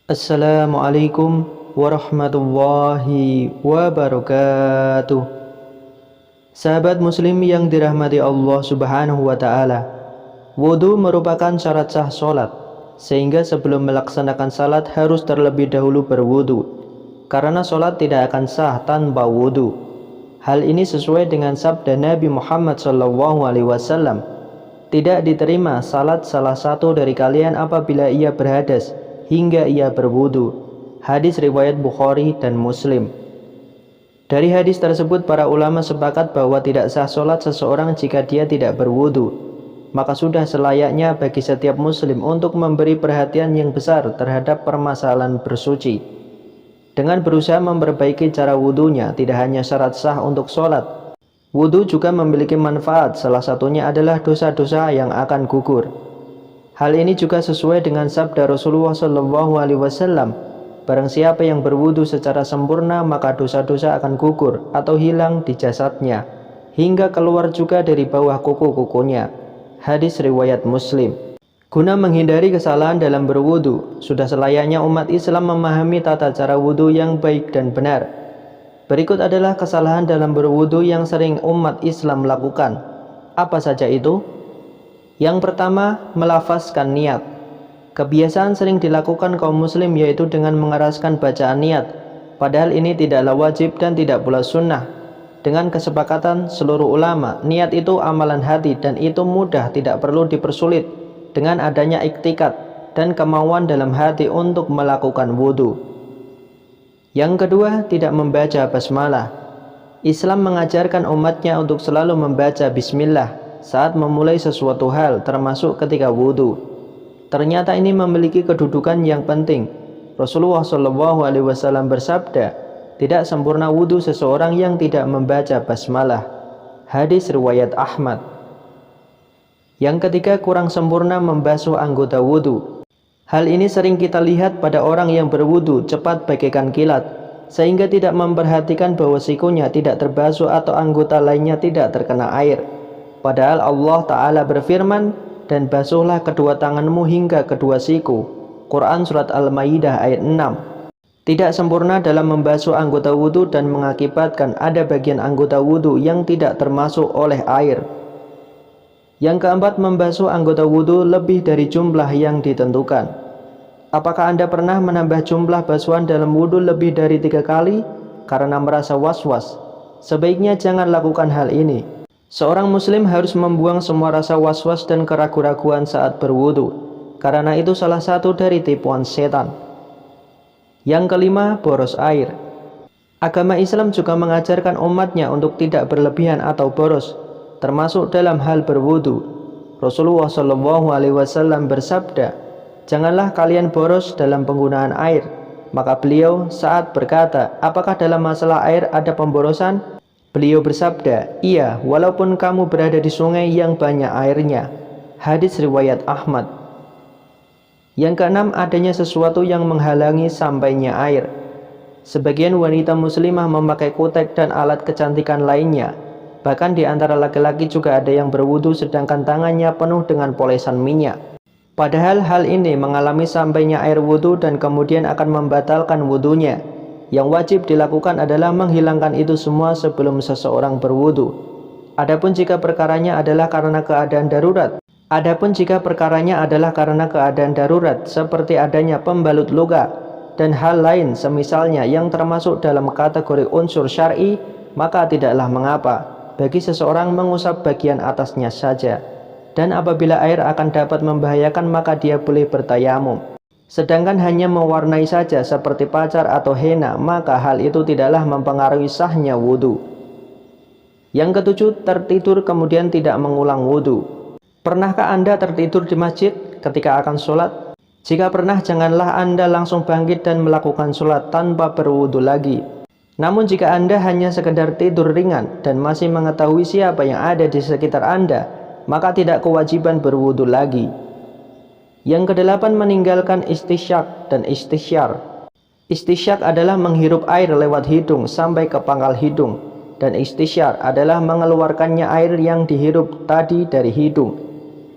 Assalamualaikum warahmatullahi wabarakatuh. Sahabat muslim yang dirahmati Allah subhanahu wa ta'ala, wudu merupakan syarat sah sholat, sehingga sebelum melaksanakan salat harus terlebih dahulu berwudu, karena sholat tidak akan sah tanpa wudu. Hal ini sesuai dengan sabda Nabi Muhammad SAW, tidak diterima salat salah satu dari kalian apabila ia berhadas hingga ia berwudu. Hadis riwayat Bukhari dan Muslim. Dari hadis tersebut para ulama sepakat bahwa tidak sah sholat seseorang jika dia tidak berwudu. Maka sudah selayaknya bagi setiap muslim untuk memberi perhatian yang besar terhadap permasalahan bersuci, dengan berusaha memperbaiki cara wudunya. Tidak hanya syarat sah untuk sholat, wudu juga memiliki manfaat. Salah satunya adalah dosa-dosa yang akan gugur. Hal ini juga sesuai dengan sabda Rasulullah SAW, barang siapa yang berwudu secara sempurna maka dosa-dosa akan gugur atau hilang di jasadnya, hingga keluar juga dari bawah kuku-kukunya. Hadis riwayat Muslim. Guna menghindari kesalahan dalam berwudu, sudah selayaknya umat Islam memahami tata cara wudu yang baik dan benar. Berikut adalah kesalahan dalam berwudu yang sering umat Islam lakukan. Apa saja itu? Yang pertama, melafazkan niat. Kebiasaan sering dilakukan kaum muslim yaitu dengan mengeraskan bacaan niat, padahal ini tidaklah wajib dan tidak pula sunnah. Dengan kesepakatan seluruh ulama, niat itu amalan hati dan itu mudah, tidak perlu dipersulit dengan adanya iktikad dan kemauan dalam hati untuk melakukan wudu. Yang kedua, tidak membaca basmalah. Islam mengajarkan umatnya untuk selalu membaca bismillah saat memulai sesuatu hal, termasuk ketika wudu. Ternyata ini memiliki kedudukan yang penting. Rasulullah SAW bersabda, tidak sempurna wudu seseorang yang tidak membaca basmalah. Hadis riwayat Ahmad. Yang ketiga, kurang sempurna membasuh anggota wudu. Hal ini sering kita lihat pada orang yang berwudu cepat bagaikan kilat, sehingga tidak memperhatikan bahwa sikunya tidak terbasuh atau anggota lainnya tidak terkena air. Padahal Allah Ta'ala berfirman, dan basuhlah kedua tanganmu hingga kedua siku. Quran Surat Al-Maidah ayat 6. Tidak sempurna dalam membasuh anggota wudu dan mengakibatkan ada bagian anggota wudu yang tidak termasuk oleh air. Yang keempat, membasuh anggota wudu lebih dari jumlah yang ditentukan. Apakah Anda pernah menambah jumlah basuhan dalam wudu lebih dari 3 kali karena merasa was-was? Sebaiknya jangan lakukan hal ini. Seorang muslim harus membuang semua rasa was-was dan keraguan-raguan saat berwudu, karena itu salah satu dari tipuan setan. Yang kelima, boros air. Agama Islam juga mengajarkan umatnya untuk tidak berlebihan atau boros, termasuk dalam hal berwudu. Rasulullah SAW bersabda, janganlah kalian boros dalam penggunaan air. Maka beliau saat berkata, apakah dalam masalah air ada pemborosan? Beliau bersabda, iya, walaupun kamu berada di sungai yang banyak airnya. Hadis riwayat Ahmad. Yang keenam, adanya sesuatu yang menghalangi sampainya air. Sebagian wanita muslimah memakai kutek dan alat kecantikan lainnya. Bahkan di antara laki-laki juga ada yang berwudu sedangkan tangannya penuh dengan polesan minyak. Padahal hal ini mengalami sampainya air wudu dan kemudian akan membatalkan wudunya. Yang wajib dilakukan adalah menghilangkan itu semua sebelum seseorang berwudu. Adapun jika perkaranya adalah karena keadaan darurat, seperti adanya pembalut luka dan hal lain semisalnya yang termasuk dalam kategori unsur syar'i, maka tidaklah mengapa bagi seseorang mengusap bagian atasnya saja. Dan apabila air akan dapat membahayakan, maka dia boleh bertayamum. Sedangkan hanya mewarnai saja seperti pacar atau henna, maka hal itu tidaklah mempengaruhi sahnya wudu. Yang ketujuh, tertidur kemudian tidak mengulang wudu. Pernahkah Anda tertidur di masjid ketika akan sholat? Jika pernah, janganlah Anda langsung bangkit dan melakukan sholat tanpa berwudu lagi. Namun jika Anda hanya sekedar tidur ringan dan masih mengetahui siapa yang ada di sekitar Anda, maka tidak kewajiban berwudu lagi. Yang kedelapan, meninggalkan istisyak dan istisyar. Istisyak adalah menghirup air lewat hidung sampai ke pangkal hidung, dan istisyar adalah mengeluarkannya air yang dihirup tadi dari hidung.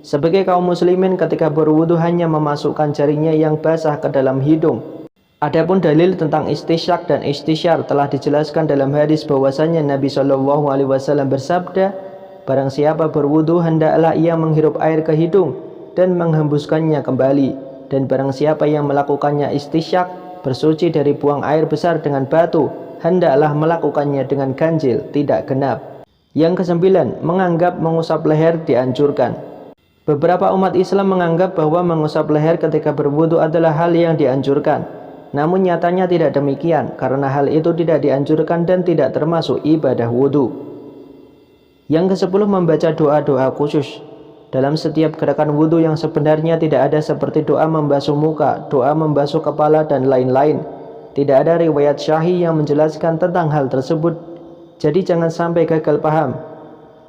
Sebagai kaum muslimin ketika berwudu hanya memasukkan jarinya yang basah ke dalam hidung, Adapun dalil tentang istisyak dan istisyar telah dijelaskan dalam hadis bahwasanya Nabi Shallallahu Alaihi Wasallam bersabda, barang siapa berwudu hendaklah ia menghirup air ke hidung dan menghembuskannya kembali, dan barang siapa yang melakukannya istisyak, bersuci dari buang air besar dengan batu, hendaklah melakukannya dengan ganjil, tidak genap. Yang kesembilan, menganggap mengusap leher dianjurkan. Beberapa umat Islam menganggap bahwa mengusap leher ketika berwudu adalah hal yang dianjurkan. Namun nyatanya tidak demikian, karena hal itu tidak dianjurkan dan tidak termasuk ibadah wudu. Yang ke-10, membaca doa-doa khusus. Dalam setiap gerakan wudu yang sebenarnya tidak ada seperti doa membasuh muka, doa membasuh kepala, dan lain-lain. Tidak ada riwayat syahih yang menjelaskan tentang hal tersebut. Jadi jangan sampai gagal paham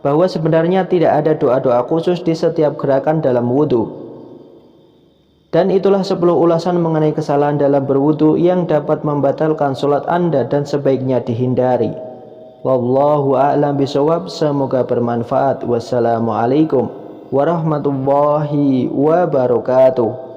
bahwa sebenarnya tidak ada doa-doa khusus di setiap gerakan dalam wudu. Dan itulah 10 ulasan mengenai kesalahan dalam berwudu yang dapat membatalkan sholat Anda dan sebaiknya dihindari. Wallahu a'lam bishawab. Semoga bermanfaat. Wassalamualaikum warahmatullahi wabarakatuh.